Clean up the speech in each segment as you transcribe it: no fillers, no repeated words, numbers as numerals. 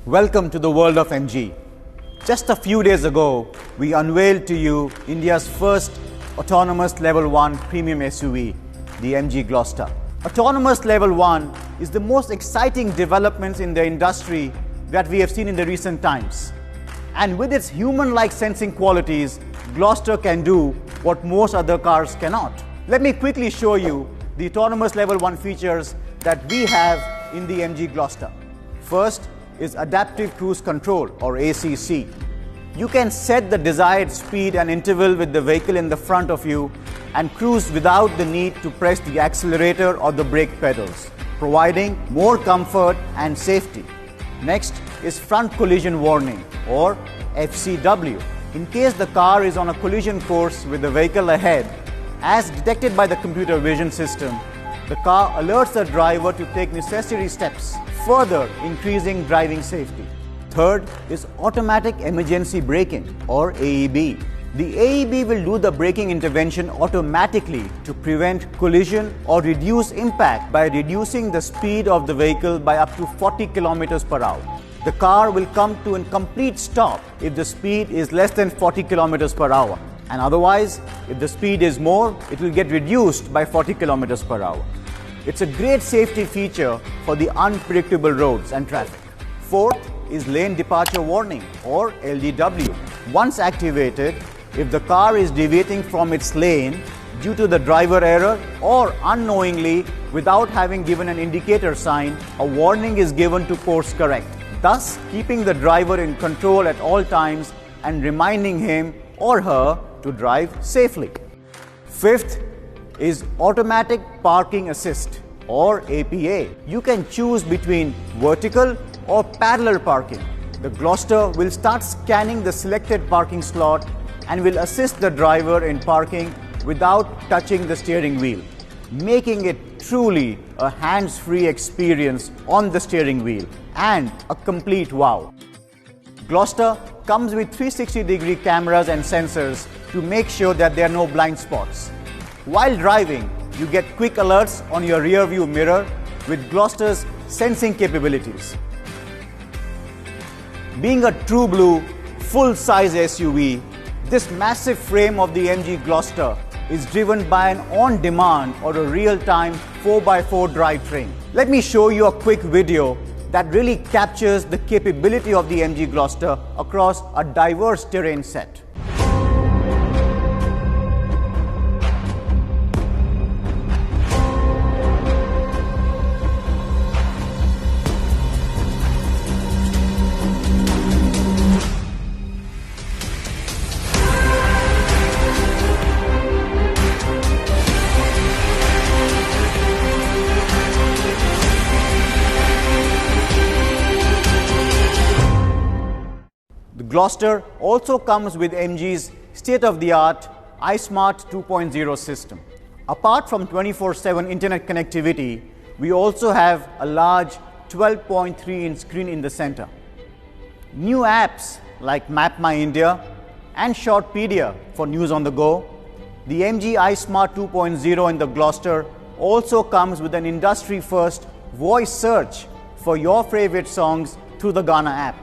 Welcome to the world of MG. Just a few days ago, we unveiled to you India's first autonomous Level 1 premium SUV, the MG Gloster. Autonomous Level 1 is the most exciting development in the industry that we have seen in the recent times. And with its human-like sensing qualities, Gloster can do what most other cars cannot. Let me quickly show you the autonomous Level 1 features that we have in the MG Gloster. First is Adaptive Cruise Control, or ACC. You can set the desired speed and interval with the vehicle in the front of you and cruise without the need to press the accelerator or the brake pedals, providing more comfort and safety. Next is Front Collision Warning, or FCW. In case the car is on a collision course with the vehicle ahead, as detected by the computer vision system, the car alerts the driver to take necessary steps, further increasing driving safety. Third is Automatic Emergency Braking, or AEB. The AEB will do the braking intervention automatically to prevent collision or reduce impact by reducing the speed of the vehicle by up to 40 km per hour. The car will come to a complete stop if the speed is less than 40 km per hour. And otherwise, if the speed is more, it will get reduced by 40 km per hour. It's a great safety feature for the unpredictable roads and traffic. Fourth is Lane Departure Warning, or LDW. Once activated, if the car is deviating from its lane due to the driver error or unknowingly without having given an indicator sign, a warning is given to course correct, thus keeping the driver in control at all times and reminding him or her to drive safely. Fifth is Automatic Parking Assist, or APA. You can choose between vertical or parallel parking. The Gloster will start scanning the selected parking slot and will assist the driver in parking without touching the steering wheel, making it truly a hands-free experience on the steering wheel and a complete wow. Gloster comes with 360-degree cameras and sensors to make sure that there are no blind spots. While driving, you get quick alerts on your rear view mirror with Gloster's sensing capabilities. Being a true blue, full-size SUV, this massive frame of the MG Gloster is driven by an on-demand or a real-time 4x4 drivetrain. Let me show you a quick video that really captures the capability of the MG Gloster across a diverse terrain set. The Gloster also comes with MG's state-of-the-art iSmart 2.0 system. Apart from 24/7 internet connectivity, we also have a large 12.3-inch screen in the center. New apps like Map My India and Shortpedia for news on the go. The MG iSmart 2.0 in the Gloster also comes with an industry-first voice search for your favorite songs through the Gaana app.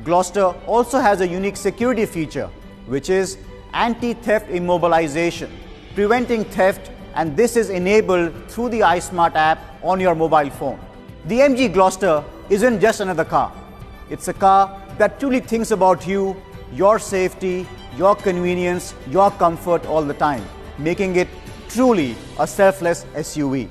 Gloster also has a unique security feature, which is anti-theft immobilization, preventing theft, and this is enabled through the iSmart app on your mobile phone. The MG Gloster isn't just another car. It's a car that truly thinks about you, your safety, your convenience, your comfort all the time, making it truly a selfless SUV.